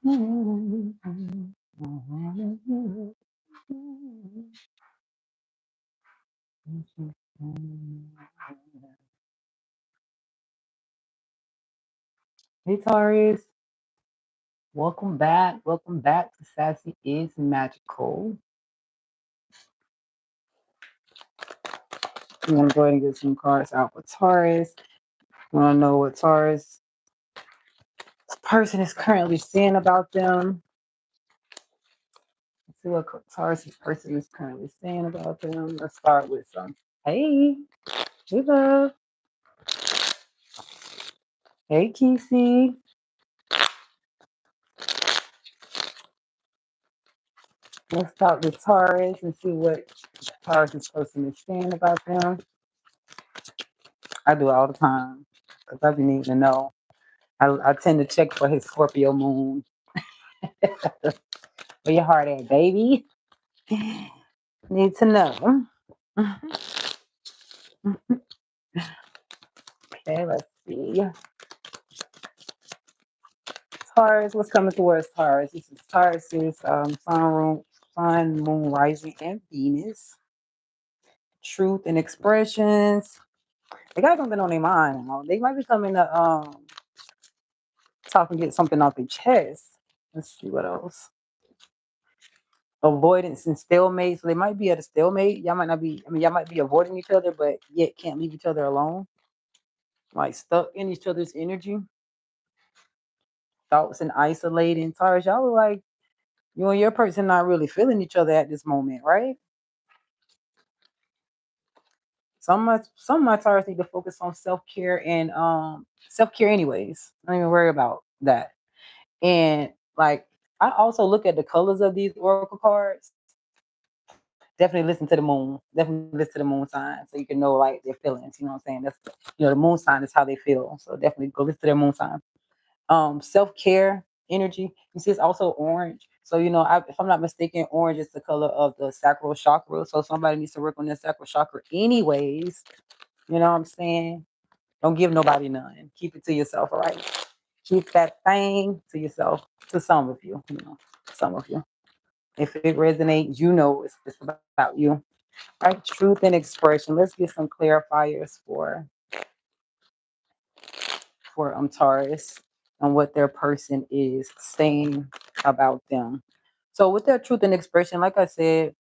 Hey Taurus, welcome back. Welcome back to Sassy is Magical. I'm gonna go ahead and get some cards out for Taurus. Want to know what Taurus person is currently saying about them. Let's see what Taurus person is currently saying about them. Let's start with some. Hey, hey love. Hey Kisi. Let's start with Taurus and see what Taurus person is saying about them. I do it all the time because I be needing to know. I tend to check for his Scorpio moon. Where your heart at, baby? Need to know. Okay, let's see. Taurus, what's coming towards Taurus? This is Taurus's sun, moon, rising, and Venus. Truth and expressions. They got something on their mind. They might be coming to talk and get something off their chest. Let's see what else. Avoidance and stalemate. So they might be at a stalemate. Y'all might not be. I mean, y'all might be avoiding each other, but yet can't leave each other alone. Like stuck in each other's energy. Thoughts and isolating. Taurus, y'all are like you and your person not really feeling each other at this moment, right? Some of my Taurus need to focus on self-care and self-care anyways. Don't even worry about that. And like I also look at the colors of these oracle cards. Definitely listen to the moon. Definitely listen to the moon sign so you can know like their feelings. You know what I'm saying? That's the moon sign is how they feel. So definitely go listen to their moon sign. Self-care energy. You see, it's also orange. So if I'm not mistaken, orange is the color of the sacral chakra. So somebody needs to work on their sacral chakra, anyways. You know what I'm saying? Don't give nobody none. Keep it to yourself, all right? Keep that thing to yourself. To some of you, some of you. If it resonates, it's about you. Right? Truth and expression. Let's get some clarifiers for Taurus and what their person is saying about them. So with their truth and expression, like I said,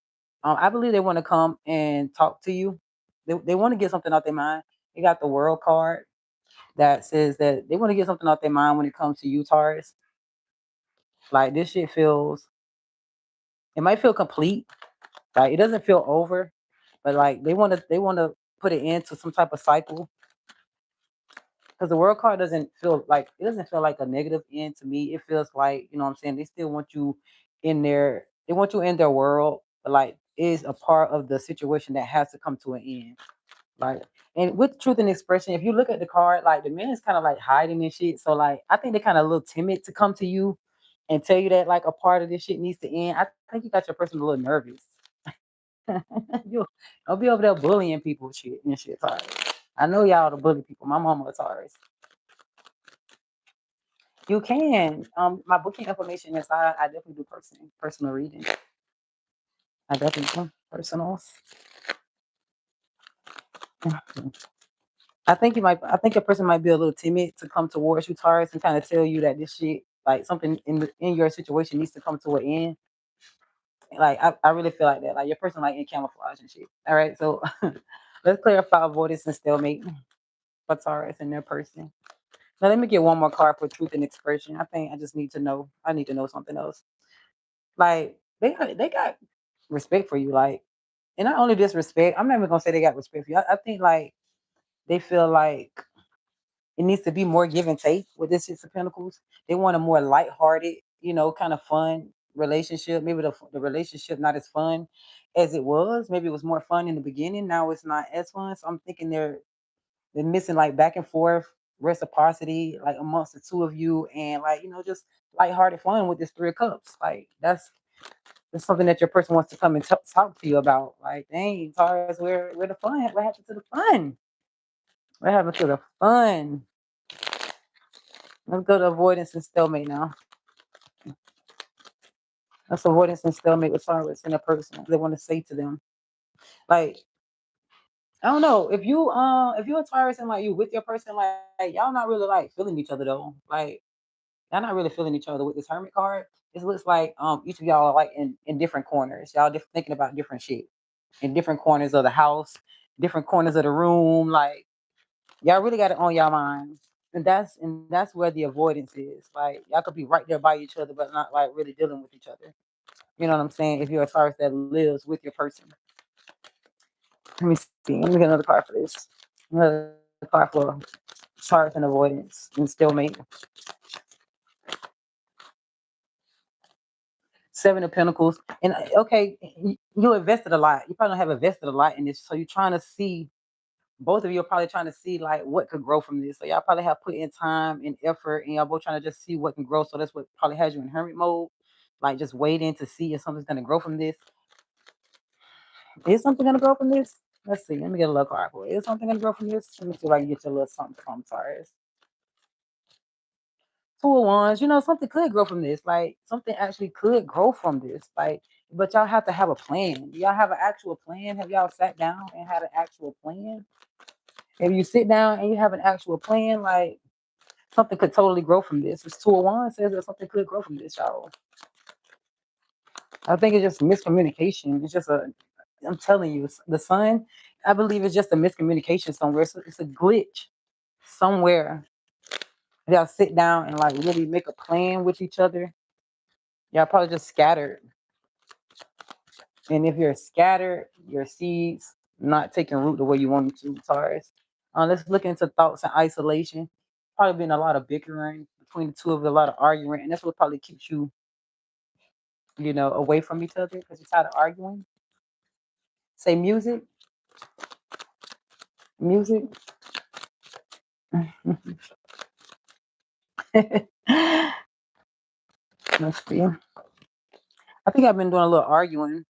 I believe they want to come and talk to you. They want to get something out their mind. They got the world card that says that they want to get something out their mind when it comes to you, Taurus. Like this shit it might feel complete. Like it doesn't feel over, but like they want to put it into some type of cycle because the world card doesn't feel like a negative end to me. It feels like what I'm saying, they still want you in their they want you in their world, but like is a part of the situation that has to come to an end. Like and with truth and expression, if you look at the card, like the man is kind of like hiding and shit. So like I think they're kind of a little timid to come to you and tell you that like a part of this shit needs to end. I think you got your person a little nervous. you I'll be over there bullying people shit, Taurus. I know y'all to bully people. My mama was Taurus. You can. My booking information is I definitely do personal reading. I definitely do personals. I think a person might be a little timid to come towards you, Taurus, and kind of tell you that this shit, like something in your situation needs to come to an end. Like I really feel like that. Like your person like in camouflage and shit. All right, so let's clarify avoidance and stalemate for Taurus and their person. Now let me get one more card for truth and expression. I think I just need to know. I need to know something else. Like they got respect for you. Like and not only disrespect. I'm not even gonna say they got respect for you. I think like they feel like it needs to be more give and take with this Six of Pentacles. They want a more lighthearted, kind of fun relationship. Maybe the relationship not as fun as it was. Maybe it was more fun in the beginning. Now it's not as fun. So I'm thinking they're missing like back and forth reciprocity, like amongst the two of you, and like just lighthearted fun with this Three of Cups. Like that's something that your person wants to come and talk to you about. Like, dang, Taurus, where the fun? What happened to the fun? What happened to the fun? Let's go to avoidance and stalemate now. That's avoidance and stalemate with Taurus in a person. They want to say to them, like, I don't know, if you're a Taurus and like you with your person, like y'all not really like feeling each other though. Like y'all not really feeling each other with this Hermit card. It looks like each of y'all are like in different corners. Y'all thinking about different shit in different corners of the house, different corners of the room. Like y'all really got it on y'all minds. And that's where the avoidance is. Like y'all could be right there by each other, but not like really dealing with each other. You know what I'm saying? If you're a Taurus that lives with your person. Let me see. Let me get another card for this. Another card for Taurus and avoidance and stalemate. Seven of Pentacles. And okay, you invested a lot. You probably have invested a lot in this. So you're trying to see, both of you are probably trying to see like what could grow from this. So y'all probably have put in time and effort and y'all both trying to just see what can grow. So that's what probably has you in hermit mode. Like just waiting to see if something's gonna grow from this. Is something gonna grow from this? Let's see. Let me get a little card for it. Is something gonna grow from this? Let me see if I can get you a little something from Taurus. Two of Wands. Something could grow from this. Like something actually could grow from this. Like, but y'all have to have a plan. Do y'all have an actual plan? Have y'all sat down and had an actual plan? If you sit down and you have an actual plan, like something could totally grow from this. This Two of Wands says that something could grow from this, y'all. I think it's just miscommunication. It's just I'm telling you, the sun, I believe it's just a miscommunication somewhere. So it's a glitch somewhere. Y'all sit down and like really make a plan with each other. Y'all probably just scattered. And if you're scattered, your seeds not taking root the way you want them to, Taurus. Let's look into thoughts and isolation. Probably been a lot of bickering between the two of you, a lot of arguing, and that's what probably keeps you, away from each other because you're tired of arguing. Say music, music. Let's see. I think I've been doing a little arguing.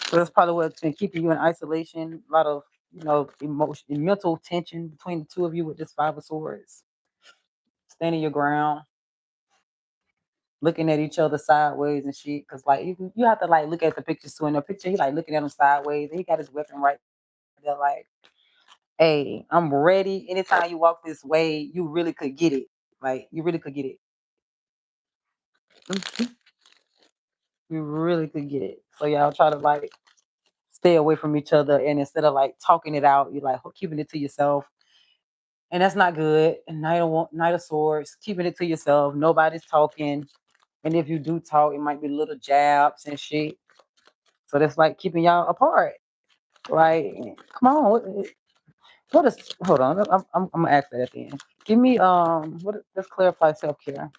So that's probably what's been keeping you in isolation. A lot of, emotion, mental tension between the two of you with this Five of Swords. Standing your ground, looking at each other sideways and shit. Cause like you have to like look at the pictures too. In the picture, he like looking at him sideways. And he got his weapon right there, like, hey, I'm ready. Anytime you walk this way, you really could get it. Like you really could get it. You really could get it. So y'all try to like stay away from each other, and instead of like talking it out, you like keeping it to yourself, and that's not good. And Knight of Swords, keeping it to yourself. Nobody's talking, and if you do talk, it might be little jabs and shit. So that's like keeping y'all apart. Like, come on, what is? Hold on, I'm gonna ask that at the end. Give me what? Let's clarify self care.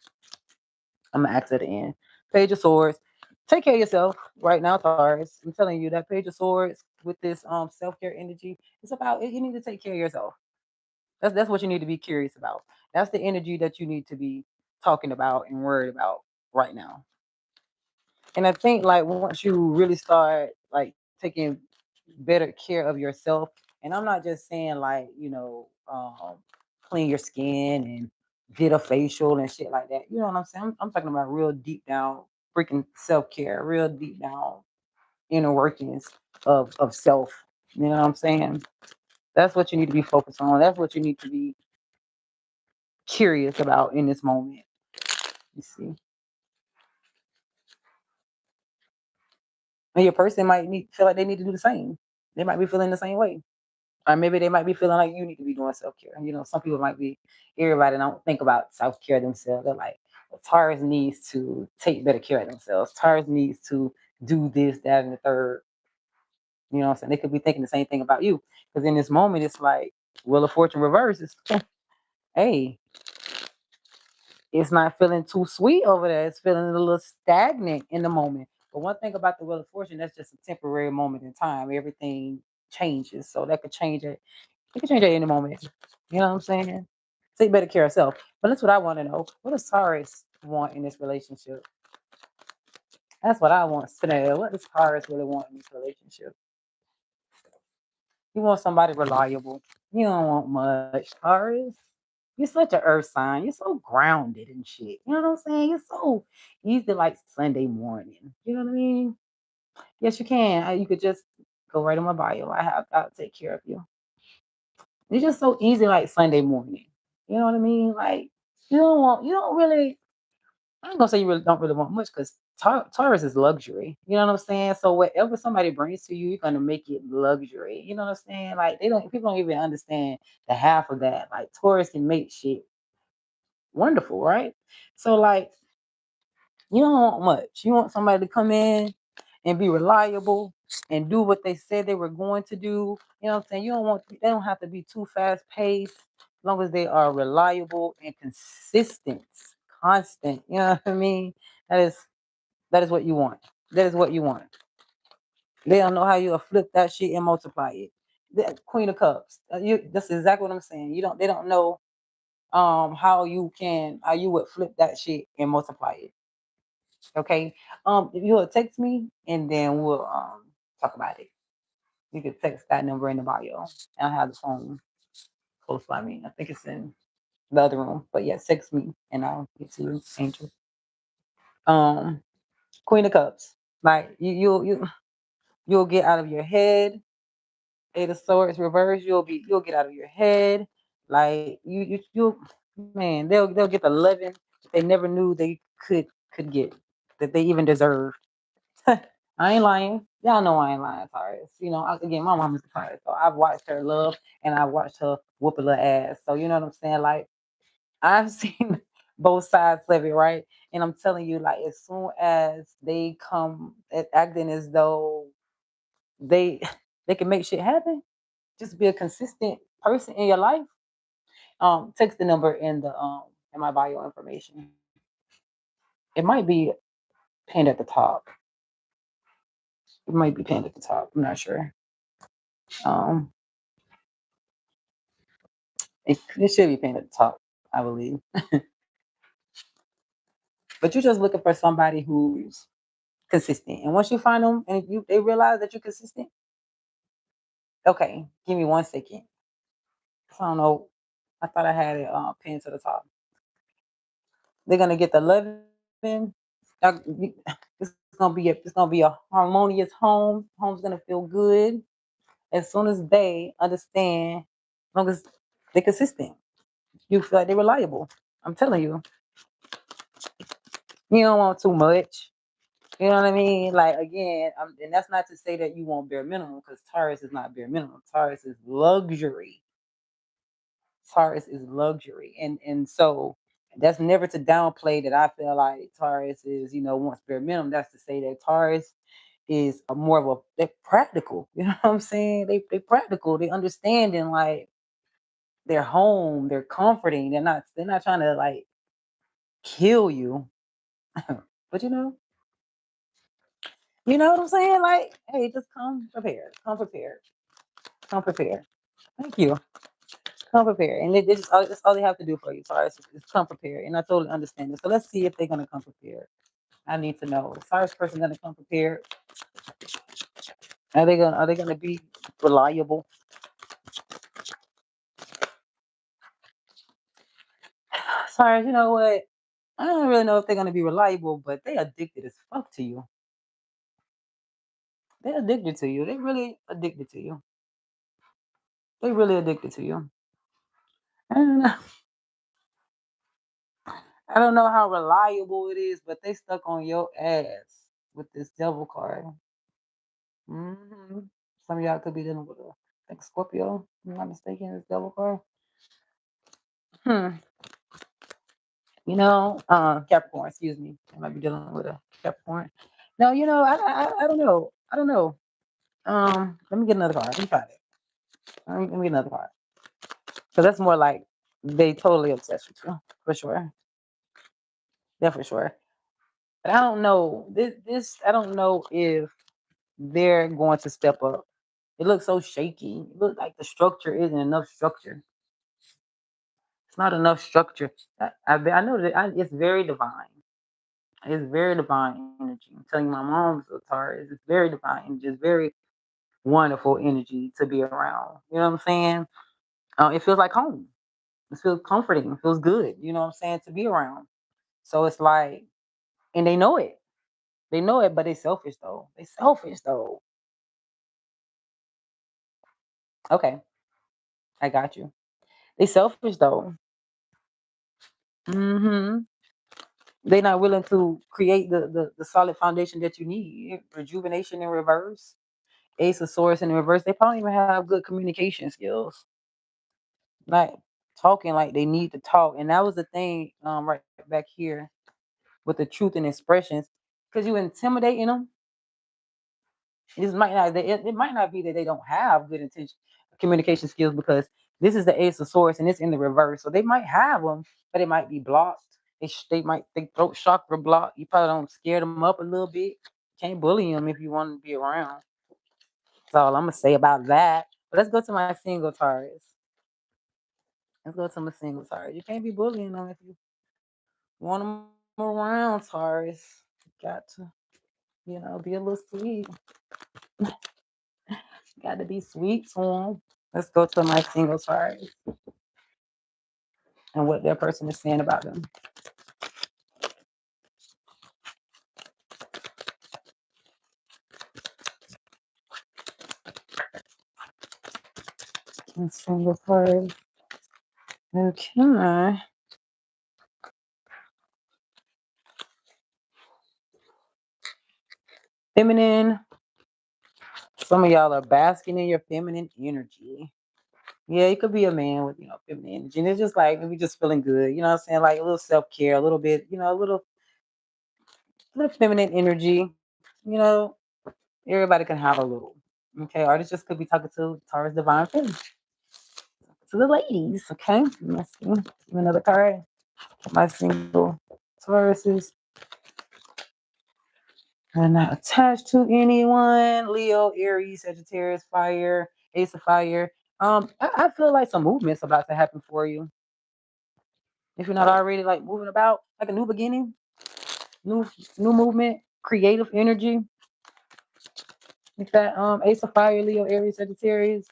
I'm gonna ask that at the end. Page of Swords. Take care of yourself right now, Taurus. I'm telling you that Page of Swords with this self care energy. It's about you need to take care of yourself. That's what you need to be curious about. That's the energy that you need to be talking about and worried about right now. And I think like once you really start like taking better care of yourself, and I'm not just saying like, clean your skin and get a facial and shit like that. You know what I'm saying? I'm talking about real deep down freaking self-care, real deep down inner workings of self. You know what I'm saying? That's what you need to be focused on. That's what you need to be curious about in this moment. You see, and your person might feel like they need to do the same. They might be feeling the same way, or maybe they might be feeling like you need to be doing self care. Some people might be. Everybody don't think about self care themselves. They're like, well, Taurus needs to take better care of themselves. Taurus needs to do this, that, and the third. You know what I'm saying? They could be thinking the same thing about you. Because in this moment, it's like Wheel of Fortune reverses. Hey, it's not feeling too sweet over there. It's feeling a little stagnant in the moment. But one thing about the Wheel of Fortune, that's just a temporary moment in time. Everything changes. So that could change it. It could change at any moment. You know what I'm saying? Take better care of self. But that's what I want to know. What does Taurus want in this relationship? That's what I want to know. What does Taurus really want in this relationship? You want somebody reliable. You don't want much, Taurus. You're such a earth sign. You're so grounded and shit. You know what I'm saying? You're so easy like Sunday morning. You know what I mean? Yes, you can. You could just go right on my bio. I'll take care of you. It's just so easy like Sunday morning. You know what I mean? Like you don't really I ain't gonna say you really don't really want much because Taurus is luxury. You know what I'm saying? So whatever somebody brings to you, you're gonna make it luxury. You know what I'm saying? Like people don't even understand the half of that. Like Taurus can make shit wonderful, right? So like you don't want much. You want somebody to come in and be reliable and do what they said they were going to do. You know what I'm saying? You don't want they don't have to be too fast paced, as long as they are reliable and consistent, constant. You know what I mean? That is that is what you want. That is what you want. They don't know how you flip that shit and multiply it. The Queen of Cups. That's exactly what I'm saying. You don't. They don't know how you would flip that shit and multiply it. Okay. If you'll text me and then we'll talk about it. You can text that number in the bio. I have the phone close by me. I think it's in the other room. But yeah, text me and I'll get to you, Angel. Um, Queen of Cups. Like you'll get out of your head. Eight of Swords reverse. You'll get out of your head. Like you'll man. They'll get the loving they never knew they could get that they even deserve. I ain't lying. Y'all know I ain't lying, Taurus. You know, again, my mom is a Taurus, so I've watched her love and I watched her whoop a little ass. So you know what I'm saying? Like I've seen both sides of it, right? And I'm telling you, like as soon as they come at acting as though they they can make shit happen, just be a consistent person in your life. Text the number in my bio information. It might be pinned at the top. It might be pinned at the top. I'm not sure. Um, it should be pinned at the top, I believe. But you're just looking for somebody who's consistent. And once you find them and they realize that you're consistent, okay, give me 1 second. I don't know. I thought I had it pinned to the top. They're gonna get the loving. It's gonna be a harmonious home. Home's gonna feel good as soon as they understand. As long as they're consistent, you feel like they're reliable. I'm telling you, you don't want too much. You know what I mean? Like again, and that's not to say that you want bare minimum because Taurus is not bare minimum. Taurus is luxury. Taurus is luxury, and so that's never to downplay that. I feel like Taurus is wants bare minimum. That's to say that Taurus is a more of a they're practical. You know what I'm saying? They practical. They understanding like their home. They're comforting. They're not trying to like kill you. But you know what I'm saying? Like, hey, just come prepared. Come prepared. Come prepared. Thank you. Come prepared. And that's all they have to do for you. Sorry, is come prepared. And I totally understand it. So let's see if they're gonna come prepared. I need to know. Is Cyrus person gonna come prepared? Are they gonna be reliable? Sorry, you know what? I don't really know if they're gonna be reliable, but they addicted as fuck to you. They're addicted to you. They really addicted to you. They really addicted to you. I don't know. I don't know how reliable it is, but they stuck on your ass with this devil card. Some of y'all could be dealing with a, I think Scorpio, if I'm not mistaken, this devil card. Hmm. Capricorn, excuse me. I might be dealing with a Capricorn. No, I don't know. I don't know. Let me get another card. Let me try it. Let me get another card. Because that's more like they totally obsessed with you, for sure. Yeah, for sure. But I don't know. This I don't know if they're going to step up. It looks so shaky. It looks like the structure isn't enough structure. It's not enough structure. I know that it's very divine. It's very divine energy. I'm telling you, my mom's a Taurus. It's very divine and just very wonderful energy to be around. You know what I'm saying? It feels like home. It feels comforting. It feels good. You know what I'm saying? To be around. So it's like, and they know it. They know it, but they selfish though. They selfish though. Okay, I got you. They selfish though. Hmm. They're not willing to create the solid foundation that you need. Rejuvenation in reverse. Ace of Swords in reverse. They probably even have good communication skills. Like talking like they need to talk. And that was the thing right back here with the truth and expressions. Because you intimidating them. This might not it might not be that they don't have good intention communication skills because this is the Ace of Swords and it's in the reverse. So they might have them, but it might be blocked. They might think throat chakra blocked. You probably don't scare them up a little bit. Can't bully them if you want to be around. That's all I'm gonna say about that. But let's go to my single Taurus. Let's go to my single Taurus. You can't be bullying them if you want them around, Taurus. You got to, be a little sweet. Got to be sweet to them. Let's go to my single Taurus and what their person is saying about them. Single Taurus. Okay. Feminine. Some of y'all are basking in your feminine energy. Yeah, it could be a man with, feminine energy. And it's just like maybe just feeling good. You know what I'm saying? Like a little self care, a little bit, a little feminine energy. You know, everybody can have a little. Okay. Artists just could be talking to Taurus Divine Feminine. To the ladies. Okay. Let's see. Another card. My single Tauruses are not attached to anyone. Leo, Aries, Sagittarius, Fire, Ace of Fire. I feel like some movement's about to happen for you. If you're not already like moving about, like a new beginning, new new movement, creative energy. Like that Ace of Fire, Leo, Aries, Sagittarius.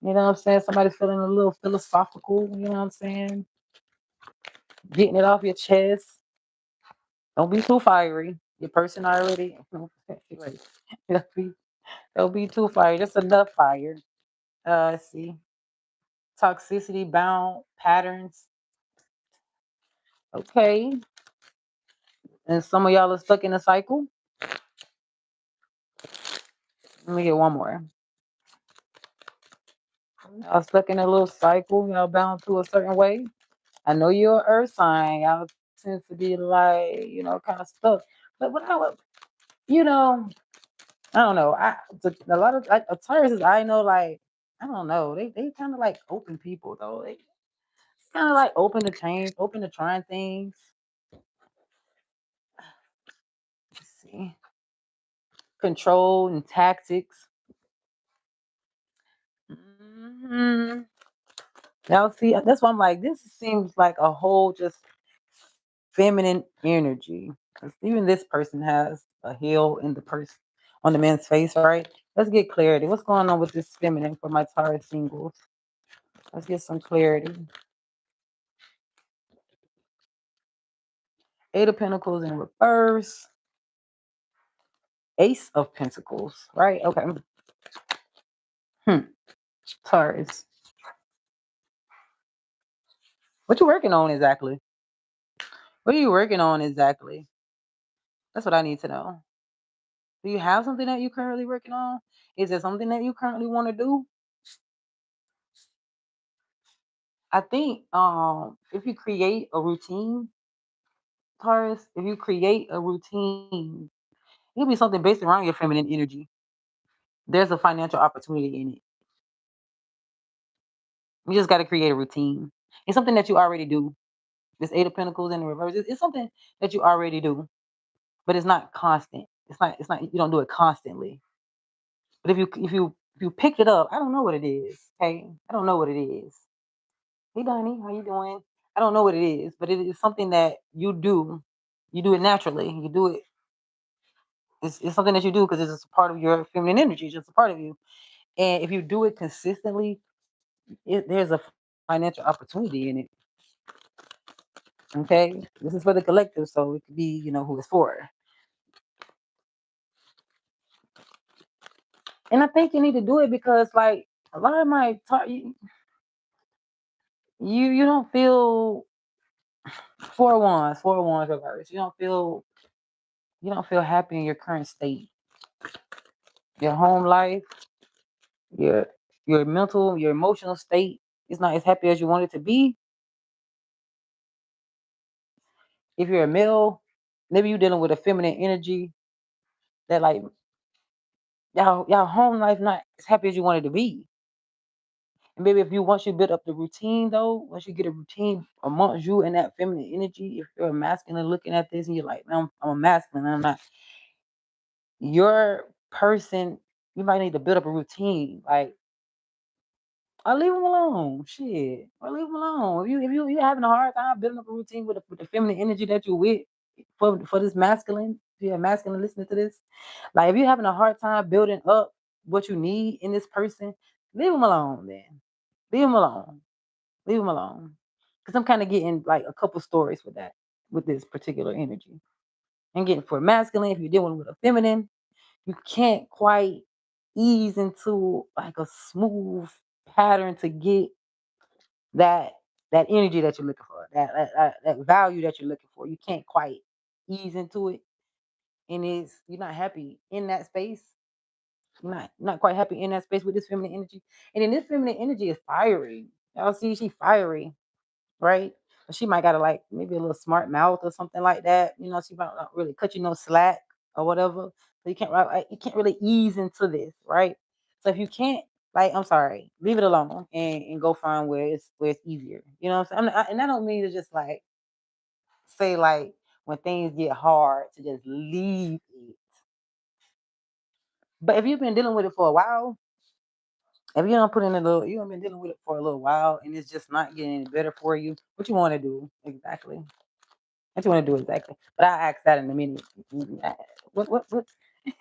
You know what I'm saying? Somebody's feeling a little philosophical, you know what I'm saying? Getting it off your chest. Don't be too fiery. Your person already like, don't be too fiery. Just enough fire. Let's see. Toxicity bound patterns. Okay. And some of y'all are stuck in a cycle. Let me get one more. Y'all stuck in a little cycle. Y'all bound to a certain way. I know you're an earth sign. Y'all tend to be like, kind of stuck. But what I would, you know, I don't know. A lot of Tauruses I know, like, I don't know. They kind of like open people though. They kind of like open to change, open to trying things. Let's see. Control and tactics. Hmm. Y'all see, that's why I'm like, this seems like a whole just feminine energy. 'Cause even this person has a heel in the person on the man's face, right? Let's get clarity. What's going on with this feminine for my Taurus singles? Let's get some clarity. Eight of Pentacles in reverse. Ace of Pentacles, right? Okay. Taurus. What you working on exactly? What are you working on exactly? That's what I need to know. Do you have something that you're currently working on? Is there something that you currently want to do? I think if you create a routine, Taurus, if you create a routine, it'll be something based around your feminine energy. There's a financial opportunity in it. You just got to create a routine. It's something that you already do. This Eight of Pentacles in the reverse. It's something that you already do, but it's not constant. It's not. You don't do it constantly. But if you pick it up, I don't know what it is. Okay, I don't know what it is. Hey, Donnie, how you doing? I don't know what it is, but it is something that you do. You do it naturally. You do it. It's something that you do because it's just a part of your feminine energy. It's just a part of you. And if you do it consistently, there's a financial opportunity in it. Okay, this is for the collective, so it could be who it's for. And I think you need to do it because like a lot of my talk, you don't feel four wands reverse. You don't feel happy in your current state, your home life, your your mental, your emotional state is not as happy as you want it to be. If you're a male, maybe you're dealing with a feminine energy that like y'all home life not as happy as you want it to be. And maybe if you once you build up the routine though, once you get a routine amongst you and that feminine energy, if you're a masculine looking at this and you're like, man, I'm a masculine, I'm not your person, you might need to build up a routine. Like, I leave them alone. Shit. I leave them alone. If you're having a hard time building up a routine with the feminine energy that you're with for this masculine, if you're a masculine listening to this, like if you're having a hard time building up what you need in this person, leave them alone, then. Leave them alone. Leave them alone. Because I'm kind of getting like a couple stories with that, with this particular energy. I'm getting for masculine, if you're dealing with a feminine, you can't quite ease into like a smooth pattern to get that that energy that you're looking for, that value that you're looking for. You can't quite ease into it, and you're not happy in that space. You're not quite happy in that space with this feminine energy, and then this feminine energy is fiery. Y'all see, she fiery, right? But she might got like maybe a little smart mouth or something like that. She might not really cut you no slack or whatever. So you can't really ease into this, right? So if you can't, like, I'm sorry, leave it alone and go find where it's easier. You know what I'm saying? And I don't mean to just like say like when things get hard to just leave it. But if you've been dealing with it for a while, if you don't put in a little, you have been dealing with it for a little while, and it's just not getting any better for you. What you want to do exactly? What you want to do exactly? But I'll ask that in a minute. What?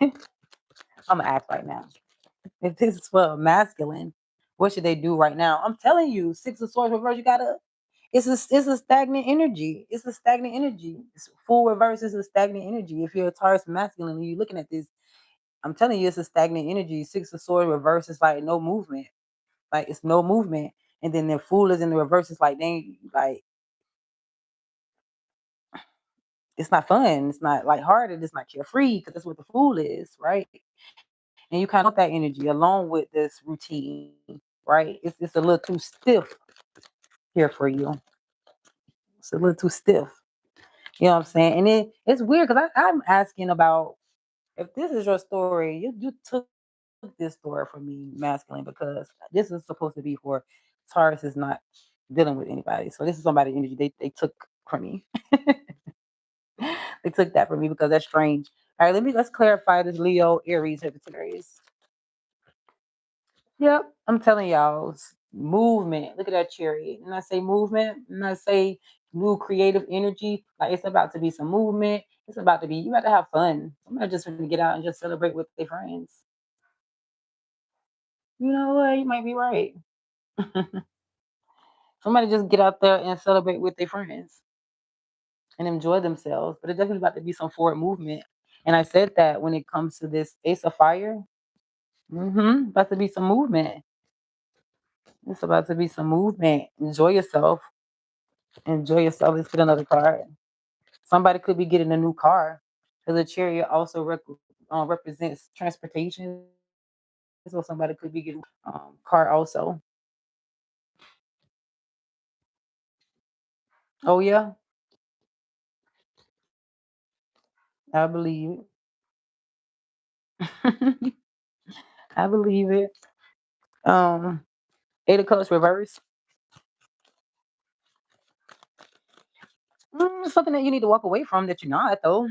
I'm gonna ask right now. If this is for a masculine, what should they do right now? I'm telling you, Six of Swords reverse. You gotta. It's a stagnant energy. It's a stagnant energy. It's full reverse is a stagnant energy. If you're a Taurus masculine and you're looking at this, I'm telling you, it's a stagnant energy. Six of Swords reverse is like no movement. Like it's no movement. And then the Fool is in the reverse. It's like they like it's not fun. It's not lighthearted. It's not carefree because that's what the Fool is, right? And you kind of want that energy along with this routine, right? It's a little too stiff here for you. It's a little too stiff. You know what I'm saying? And it's weird because I'm asking about if this is your story, you took this story from me, masculine, because this is supposed to be for Taurus is not dealing with anybody. So this is somebody energy they took from me. They took that from me because that's strange. All right, let's clarify this Leo, Aries, Sagittarius. Yep, I'm telling y'all, movement. Look at that chariot. And I say movement, and I say new creative energy. Like it's about to be some movement. It's about to be. You about to have fun. I'm not just gonna get out and just celebrate with their friends. You know what? You might be right. Somebody just get out there and celebrate with their friends and enjoy themselves. But it's definitely about to be some forward movement. And I said that when it comes to this Ace of Fire, about to be some movement. It's about to be some movement. Enjoy yourself. Enjoy yourself. Let's get another card. Somebody could be getting a new car because the chariot also represents transportation. So somebody could be getting car also. Oh yeah, I believe it. I believe it. Um, Eight of Cups reverse. Something that you need to walk away from that you're not though.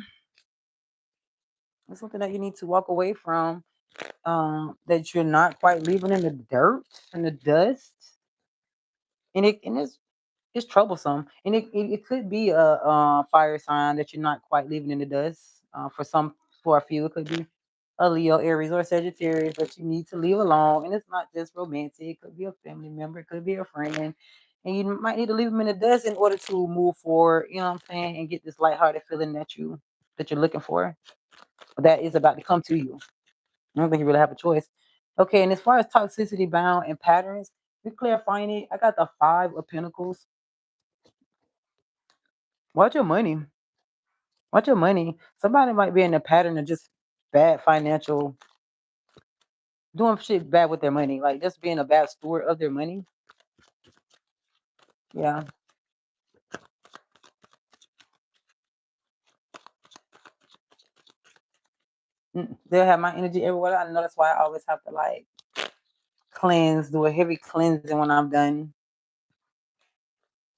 It's something that you need to walk away from. That you're not quite leaving in the dirt and the dust, and it's troublesome, and it could be a fire sign that you're not quite leaving in the dust. For a few, it could be a Leo, Aries, or Sagittarius that you need to leave alone. And it's not just romantic. It could be a family member. It could be a friend. And you might need to leave them in the dust in order to move forward. You know what I'm saying? And get this lighthearted feeling that you're looking for. That is about to come to you. I don't think you really have a choice. Okay, and as far as toxicity bound and patterns, we're clarifying it. I got the Five of Pentacles. Watch your money. Watch your money. Somebody might be in a pattern of just bad financial, doing shit bad with their money, like just being a bad steward of their money. Yeah. They'll have my energy everywhere. I know that's why I always have to like cleanse, do a heavy cleansing when I'm done.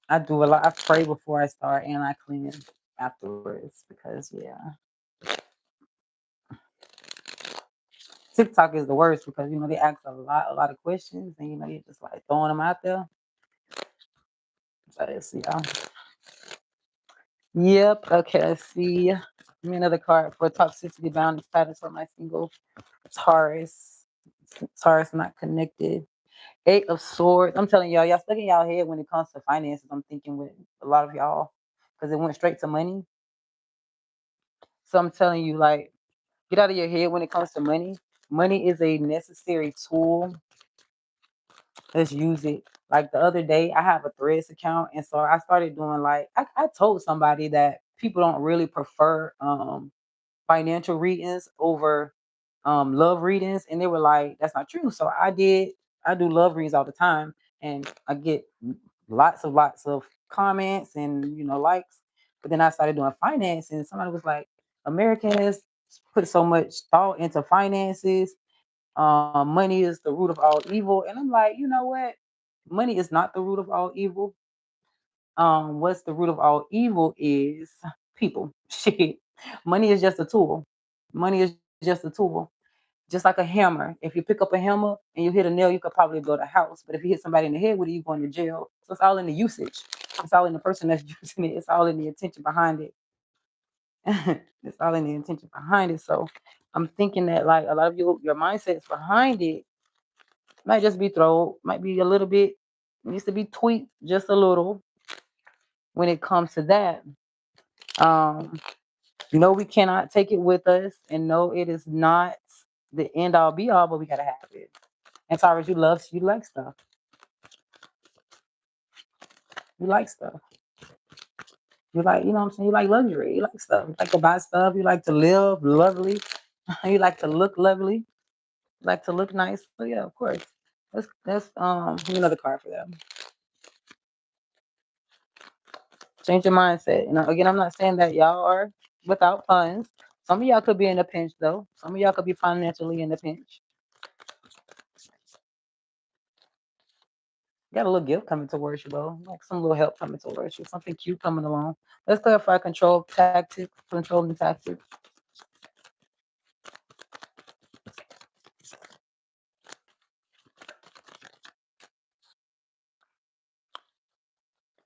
I do a lot. I pray before I start and I cleanse afterwards because yeah. TikTok is the worst because they ask a lot of questions and you're just like throwing them out there. So let's see. Yep. Okay. Let's see. Give me another card for toxicity bound status for my single Taurus. Taurus not connected. Eight of Swords. I'm telling y'all stuck in y'all head when it comes to finances. I'm thinking with a lot of y'all because it went straight to money. So I'm telling you, like, get out of your head when it comes to money. Money is a necessary tool. Let's use it. Like the other day, I have a Threads account, and so I started doing like I told somebody that people don't really prefer financial readings over love readings, and they were like, "That's not true." So I did. I do love readings all the time, and I get lots of comments and likes. But then I started doing finance, and somebody was like, "Americans put so much thought into finances. Money is the root of all evil." And I'm like, you know what? Money is not the root of all evil. What's the root of all evil is people. Shit. Money is just a tool. Money is just a tool. Just like a hammer. If you pick up a hammer and you hit a nail, you could probably build a house. But if you hit somebody in the head with it, you going to jail. So it's all in the usage. It's all in the person that's using it. It's all in the intention behind it. It's all in the intention behind it. So I'm thinking that like a lot of your mindsets behind it might just be thrown, might be a little bit, needs to be tweaked just a little when it comes to that. Um, no, we cannot take it with us, and no, it is not the end all be all, but we gotta have it. And Taurus, you like stuff. You like stuff. You like, what I'm saying? You like luxury. You like stuff. You like to buy stuff. You like to live lovely. You like to look lovely. You like to look nice. So yeah, of course. Let's give me another card for them. Change your mindset. Again, I'm not saying that y'all are without funds. Some of y'all could be in a pinch though. Some of y'all could be financially in a pinch. You got a little gift coming towards you, though. Like some little help coming towards you. Something cute coming along. Let's clarify controlling tactics.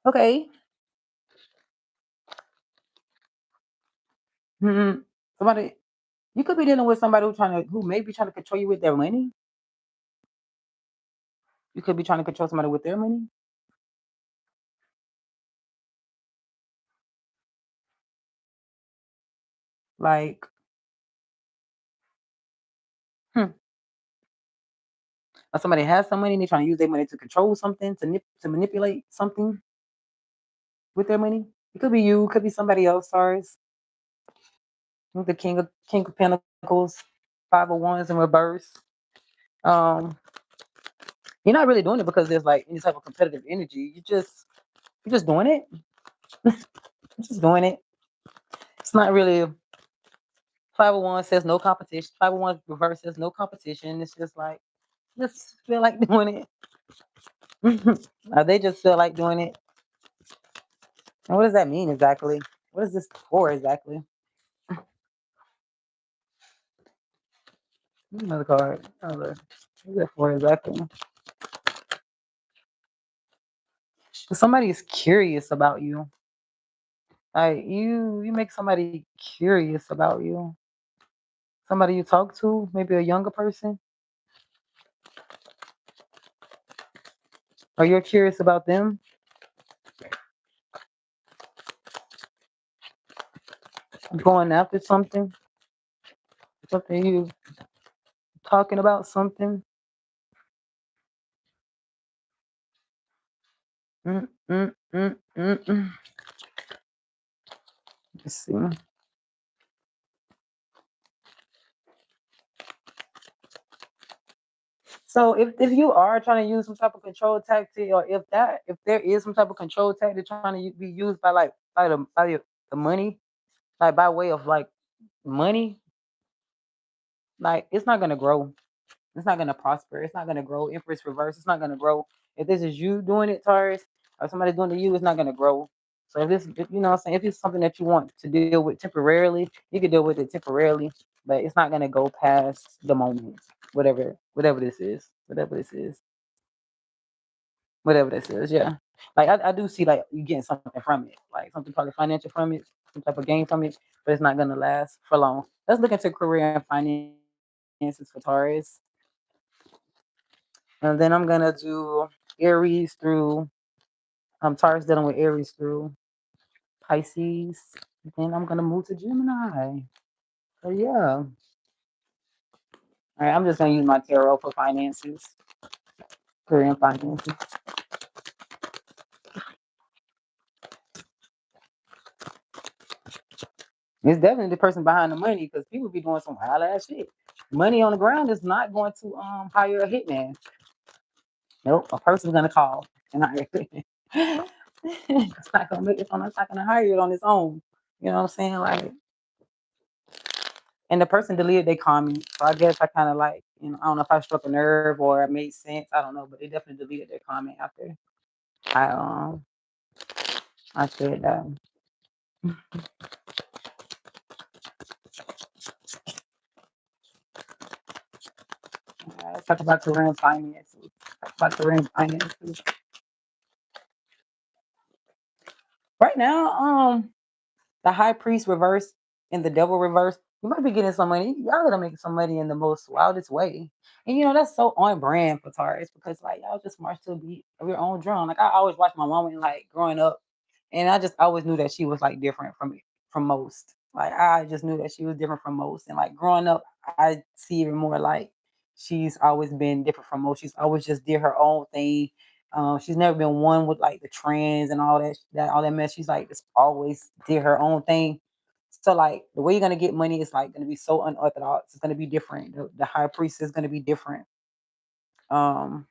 Okay. hmm Somebody, you could be dealing with somebody who may be trying to control you with their money. You could be trying to control somebody with their money. Like, hmm, or somebody has some money and they're trying to use their money to control something, to manipulate something with their money. It could be you, it could be somebody else. Sorry, with the King of Pentacles, Five of Wands in reverse. Um, you're not really doing it because there's like any type of competitive energy. You're just doing it. You're just doing it. It's not really. Five of Wands says no competition. Five of Wands reverse says no competition. It's just like just feel like doing it. They just feel like doing it. And what does that mean exactly? What is this for exactly? Another card. What is that for exactly? Somebody is curious about you. Like you make somebody curious about you. Somebody you talk to, maybe a younger person, or you're curious about them, going after something, something you talking about something. Mm, mm, mm, mm, mm. Let's see. So if you are trying to use some type of control tactic, or if there is some type of control tactic trying to be used by like the money, like by way of like money, like it's not gonna grow. It's not gonna prosper. It's not gonna grow. If it's reverse, it's not gonna grow. If this is you doing it, Taurus, or somebody doing it to you, it's not gonna grow. So you know what I'm saying, if it's something that you want to deal with temporarily, you can deal with it temporarily, but it's not gonna go past the moment. Whatever this is. Whatever this is, yeah. Like I do see like you getting something from it, like something probably financial from it, some type of gain from it, but it's not gonna last for long. Let's look into career and finances for Taurus, and then I'm gonna do Aries through Taurus dealing with Aries through Pisces. Then I'm gonna move to Gemini. So yeah, all right. I'm just gonna use my tarot for finances, career and finances. It's definitely the person behind the money because people be doing some wild ass shit. Money on the ground is not going to hire a hitman. Nope, a person's gonna call and hire it. It's not gonna make it on. It's not gonna hire it on its own. You know what I'm saying? Like, and the person deleted their comment. So I guess I kind of like, I don't know if I struck a nerve or it made sense. I don't know, but they definitely deleted their comment after I um I said that. Let's talk about career and finances. Talk about career and finances. Right now, the high priest reverse and the devil reverse, you might be getting some money. Y'all gonna make some money in the most wildest way. And that's so on brand for Taurus because like y'all just march to a beat of your own drum. Like I always watched my mama like growing up, and I just always knew that she was like different from most. Like I just knew that she was different from most. And like growing up, I see even more like she's always been different from most. She's always just did her own thing. She's never been one with like the trends and all that mess. She's like just always did her own thing. So like the way you're gonna get money is like gonna be so unorthodox. It's gonna be different. The high priest is gonna be different. Um,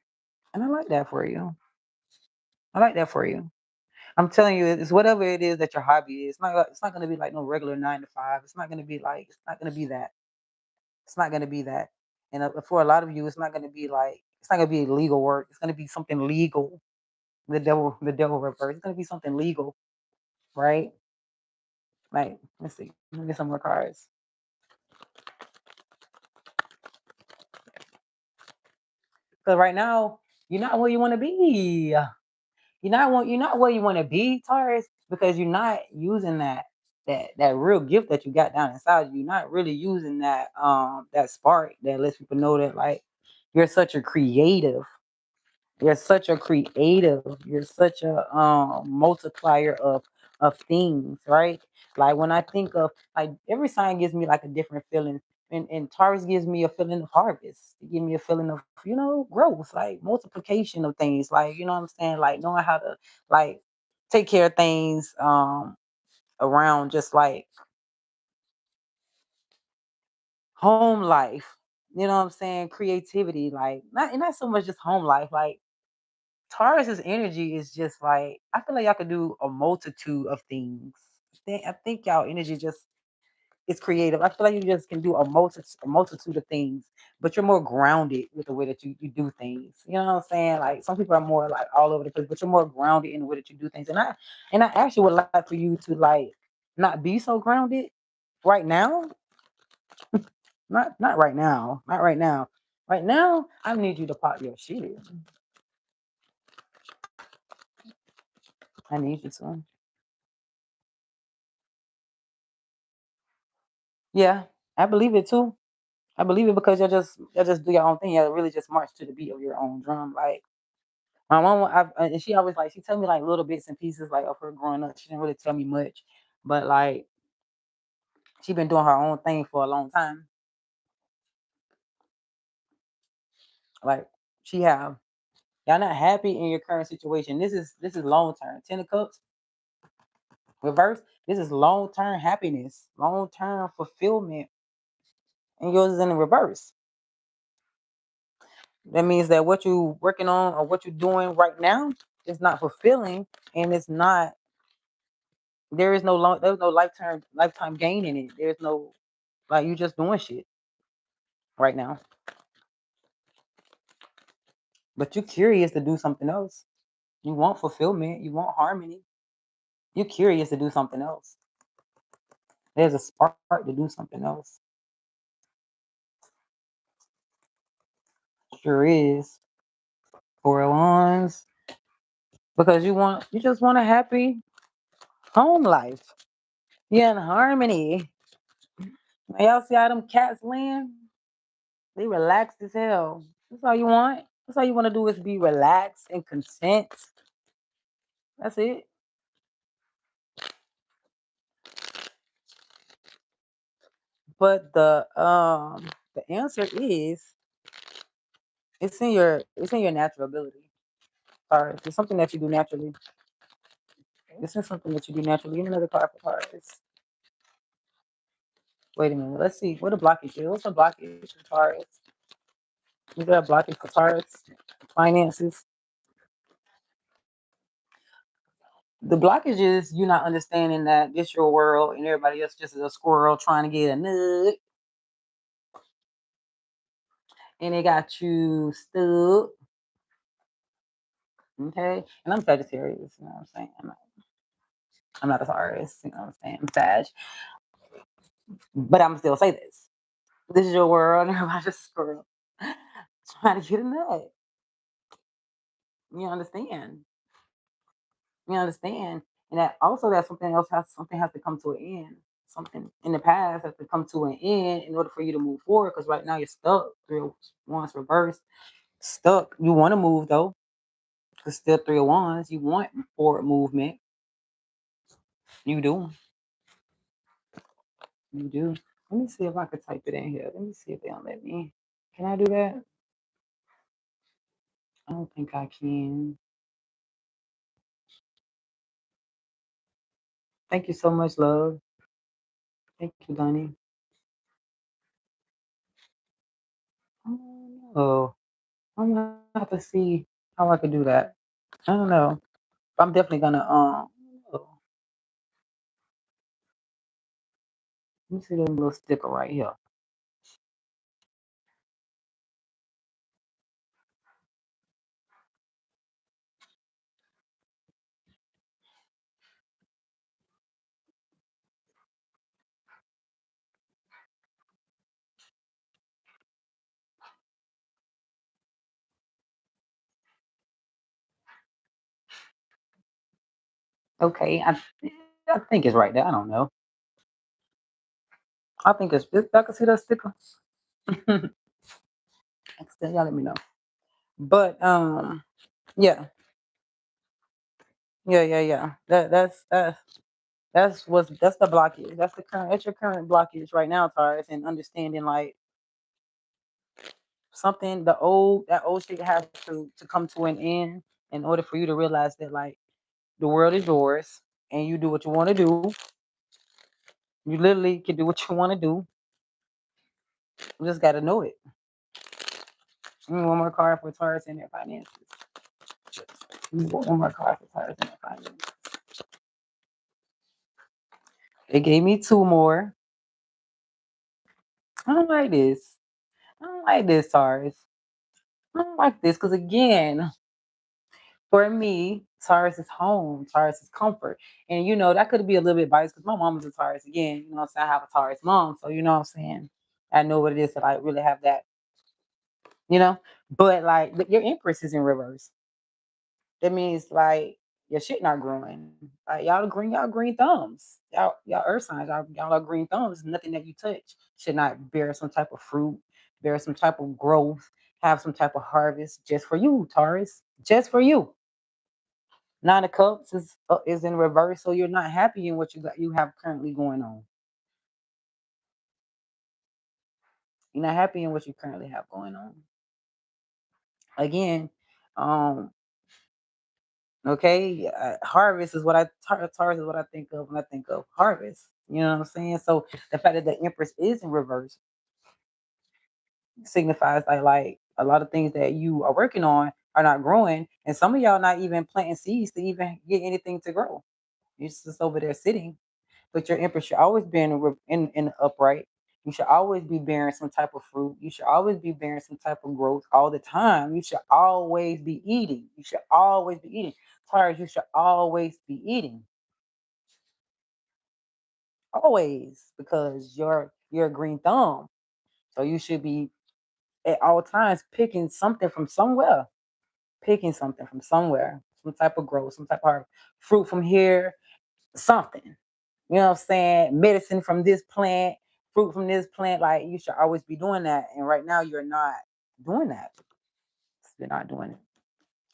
and I like that for you. I like that for you. I'm telling you, it's whatever it is that your hobby is. It's not gonna be like no regular 9 to 5. It's not gonna be like. It's not gonna be that. It's not gonna be that. And for a lot of you, it's not gonna be like. It's not gonna be legal work. It's gonna be something legal. The devil reverse. It's gonna be something legal, right? Like, let's see. Let me get some more cards. Because right now, you're not where you want to be. You're not where you want to be, Taurus, because you're not using that real gift that you got down inside you. You're not really using that spark that lets people know that like you're such a creative. You're such a creative. You're such a multiplier of things, right? Like when I think of like every sign gives me like a different feeling. And Taurus gives me a feeling of harvest. It gives me a feeling of, growth, like multiplication of things. Like, you know what I'm saying? Like knowing how to like take care of things around just like home life. You know what I'm saying? Creativity, like not so much just home life, like Taurus's energy is just like I feel like y'all could do a multitude of things. I think y'all energy just is creative. I feel like you just can do a multitude of things, but you're more grounded with the way that you do things. You know what I'm saying? Like some people are more like all over the place, but you're more grounded in the way that you do things. And I actually would like for you to like not be so grounded right now. Not right now. Not right now. Right now, I need you to pop your shit. I need you to. Yeah, I believe it too. I believe it because you just do your own thing. You really just march to the beat of your own drum. Like my mom, and she always like she tell me like little bits and pieces like of her growing up. She didn't really tell me much, but like she been doing her own thing for a long time. Like she have y'all not happy in your current situation. This is long term. Ten of Cups reverse. This is long term happiness, long term fulfillment, and yours is in the reverse. That means that what you working on or what you're doing right now is not fulfilling, and it's not. There is no long. There's no lifetime gain in it. There's no like you just doing shit right now, but you're curious to do something else. You want fulfillment. You want harmony. You're curious to do something else. There's a spark to do something else. Sure is. Four of Wands. Because you just want a happy home life. Yeah, in harmony. Now, y'all see how them cats land? They relaxed as hell. That's all you want. That's all you want to do is be relaxed and content. That's it. But the answer is it's in your natural ability. Or it's something that you do naturally. This is something that you do naturally. Give me another card for Taurus. Wait a minute. Let's see. What a blockage is. What's a blockage for Taurus? Is there a blockage for Taurus? Finances. The blockage is you not understanding that it's your world and everybody else just is a squirrel trying to get a nut. And they got you stuck. Okay. And I'm Sagittarius, you know what I'm saying? I'm not a Taurus, you know what I'm saying? I'm Sag. But I'm still say this. This is your world and everybody's just a squirrel trying to get a nut. You understand? You understand? And that also that something has to come to an end. Something in the past has to come to an end in order for you to move forward. Because right now you're stuck. Three of Wands reversed. Stuck. You want to move though. Because still Three of Wands. You want forward movement. You do. You do. Let me see if I could type it in here. Let me see if they don't let me. Can I do that? I don't think I can. Thank you so much, love. Thank you, Donnie. Oh, I'm gonna have to see how I could do that. I don't know. I'm definitely gonna oh, let me see the little sticker right here. Okay, I think it's right there. I don't know. I think it's I can see that sticker. Still, y'all let me know. But yeah. That's the blockage. That's your current blockage right now, Taurus, and understanding like something that old shit has to come to an end in order for you to realize that like the world is yours and you do what you want to do. You literally can do what you want to do. You just got to know it. One more card for Taurus and their finances. One more card for Taurus and their finances. They gave me two more. I don't like this. I don't like this, Taurus. I don't like this because again, for me, Taurus is home. Taurus is comfort. And that could be a little bit biased because my mom is a Taurus again. You know what I'm saying? I have a Taurus mom. So you know what I'm saying? I know what it is to like really have that, you know? But like your Empress is in reverse. That means like your shit not growing. Like y'all green thumbs. Y'all earth signs. Y'all are green thumbs. Nothing that you touch should not bear some type of fruit, bear some type of growth, have some type of harvest just for you, Taurus. Just for you. Nine of Cups is in reverse, so you're not happy in what you have currently going on. You're not happy in what you currently have going on. Again, um, okay, harvest is what Taurus is what I think of when I think of harvest. You know what I'm saying? So the fact that the Empress is in reverse signifies like a lot of things that you are working on are not growing, and some of y'all not even planting seeds to even get anything to grow. You're just over there sitting. But your empress should always be in the upright. You should always be bearing some type of fruit. You should always be bearing some type of growth all the time. You should always be eating. You should always be eating. Taurus, you should always be eating. Always, because you're a green thumb. So you should be at all times picking something from somewhere. Picking something from somewhere. Some type of growth, some type of fruit from here, something. You know what I'm saying? Medicine from this plant, fruit from this plant. Like you should always be doing that. And right now you're not doing that. You're not doing it.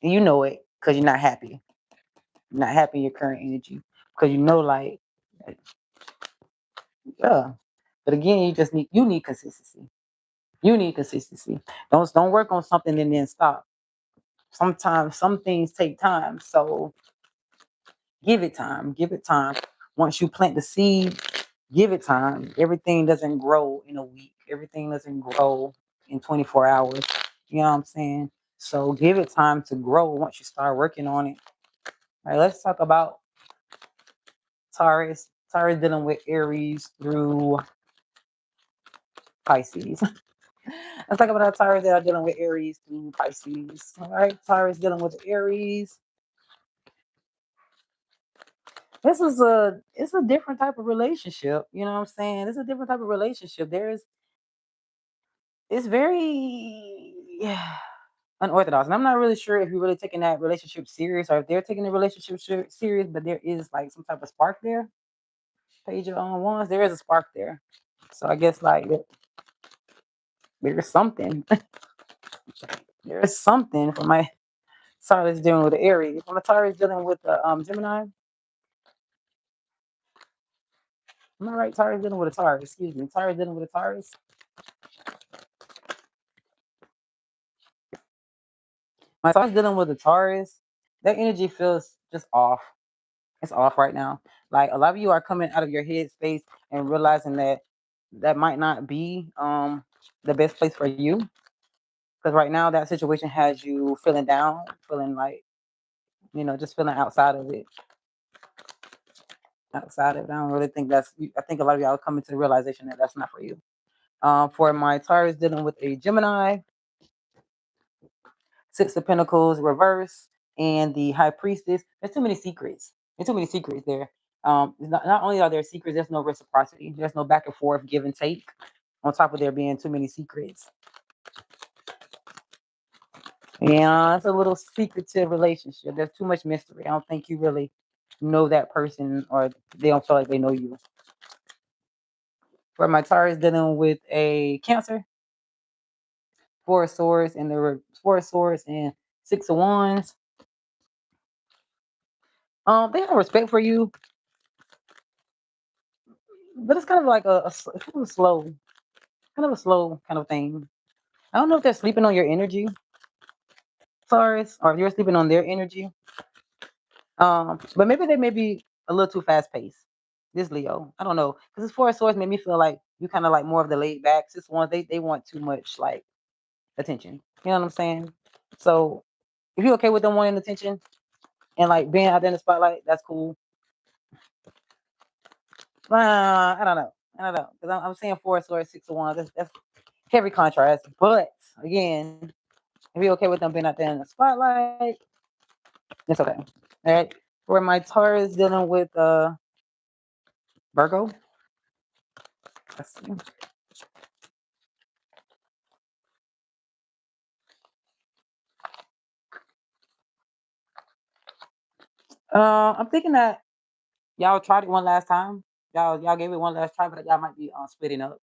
And you know it because you're not happy. You're not happy in your current energy. Because you know like, yeah. But again, you need consistency. You need consistency. Don't work on something and then stop. Sometimes some things take time. So give it time. Give it time. Once you plant the seed, give it time. Everything doesn't grow in a week. Everything doesn't grow in 24 hours. You know what I'm saying? So give it time to grow once you start working on it. All right, let's talk about Taurus. Taurus dealing with Aries through Pisces. Let's talk about how Taurus that are dealing with Aries through Pisces. All right, Taurus dealing with Aries. It's a different type of relationship. You know what I'm saying? It's a different type of relationship. It's very unorthodox, and I'm not really sure if you're really taking that relationship serious or if they're taking the relationship serious. But there is like some type of spark there. Page of wands, there is a spark there. So I guess like there's something. There's something for my Taurus dealing with the Aries. For my Taurus dealing with the Gemini. Am I right? Taurus dealing with a Taurus. Excuse me. Taurus dealing with a Taurus. My Taurus dealing with a Taurus. That energy feels just off. It's off right now. Like a lot of you are coming out of your head space and realizing that that might not be the best place for you. Because right now that situation has you feeling down, feeling like, just feeling outside of it. Outside of it. I don't really think I think a lot of y'all are coming to the realization that that's not for you. For my Taurus dealing with a Gemini, Six of Pentacles reverse, and the High Priestess. There's too many secrets. There's too many secrets there. Not only are there secrets, there's no reciprocity. There's no back and forth, give and take. On top of there being too many secrets. Yeah, it's a little secretive relationship. There's too much mystery. I don't think you really know that person, or they don't feel like they know you. For my Taurus dealing with a Cancer, Four of Swords, and Four of Swords and Six of Wands. They have respect for you, but it's kind of like it's kind of a slow kind of thing. I don't know if they're sleeping on your energy, Taurus, or if you're sleeping on their energy. But maybe they may be a little too fast paced. This Leo, I don't know, because this Four of Swords made me feel like you kind of like more of the laid back. This ones they want too much like attention. You know what I'm saying? So if you're okay with them wanting attention and like being out there in the spotlight, that's cool. I don't know. I don't know, because I'm seeing Four of Swords, Six of Wands. That's heavy contrast. But again, if you're okay with them being out there in the spotlight, it's okay. All right. Where my Taurus dealing with Virgo. Let's see. I'm thinking that y'all tried it one last time. Y'all gave it one last try, but y'all might be splitting up.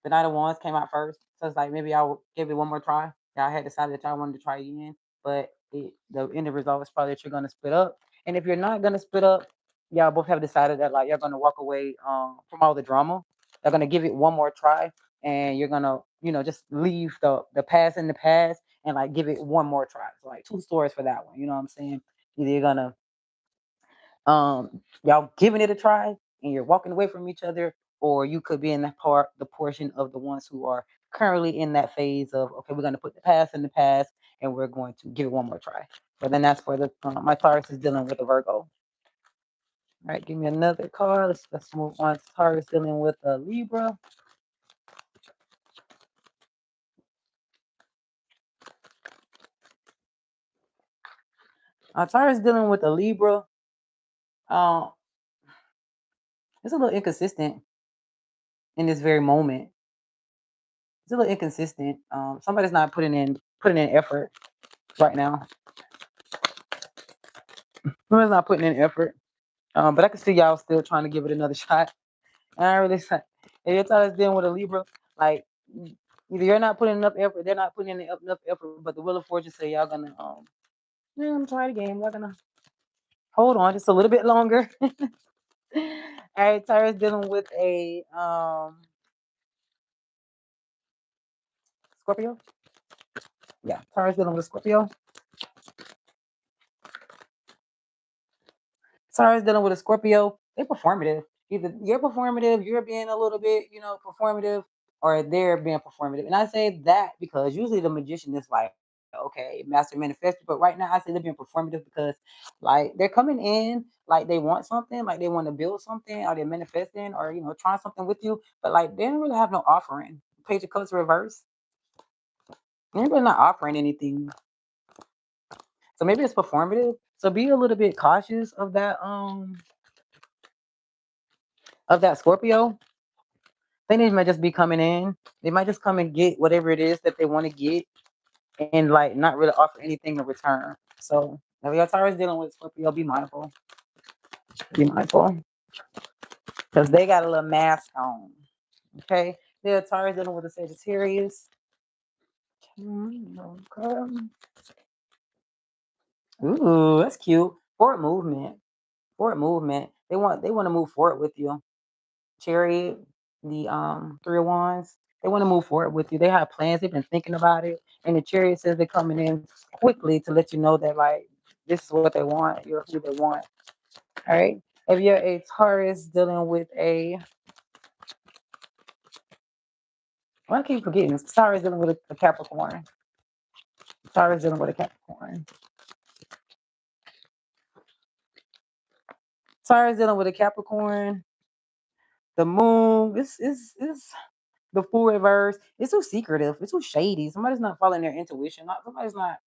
The Night of Wands came out first, so it's like maybe y'all give it one more try. Y'all had decided that y'all wanted to try again, but the end result is probably that you're gonna split up. And if you're not gonna split up, y'all both have decided that like you're gonna walk away from all the drama. You're gonna give it one more try, and you're gonna just leave the past in the past and like give it one more try. So like two stories for that one. You know what I'm saying? Either you're gonna y'all giving it a try and you're walking away from each other, or you could be in the portion of the ones who are currently in that phase of okay, we're going to put the past in the past and we're going to give it one more try. But then that's for the my Taurus is dealing with a Virgo. All right, give me another card. Let's move on. Taurus dealing with a Libra. Taurus dealing with a Libra. uh, it's a little inconsistent in this very moment. It's a little inconsistent. Somebody's not putting in effort right now. Somebody's not putting in effort. But I can see y'all still trying to give it another shot. And I really say, if your Taurus dealing with a Libra, like either you're not putting enough effort, they're not putting in enough effort. But the Wheel of Fortune say y'all gonna yeah, I'm try it again. Y'all gonna hold on just a little bit longer. All right, Taurus dealing with a Scorpio. Yeah, Taurus dealing with a Scorpio. Taurus dealing with a Scorpio. They're performative. Either you're performative, you're being a little bit, performative, or they're being performative. And I say that because usually the magician is like, okay, master manifestor. But right now I say they're being performative because like they're coming in like they want something, like they want to build something, or they're manifesting, or trying something with you, but like they don't really have no offering. Page of Cups reverse. They're really not offering anything. So maybe it's performative. So be a little bit cautious of that Scorpio. They might just be coming in. They might just come and get whatever it is that they want to get and like not really offer anything in return. So if your Taurus dealing with Scorpio, be mindful. Be mindful. Because they got a little mask on. Okay? They're Taurus dealing with a Sagittarius. Okay. Ooh, that's cute. Forward movement. Forward movement. They want to move forward with you. Chariot, the Three of Wands. They want to move forward with you. They have plans. They've been thinking about it. And the Chariot says they're coming in quickly to let you know that like this is what they want. You're who they want. All right. If you're a Taurus dealing with I keep forgetting. Taurus dealing with a Capricorn. Taurus dealing with a Capricorn. Taurus dealing with a Capricorn. The moon is the full reverse. It's too secretive. It's too shady. Somebody's not following their intuition. Somebody's not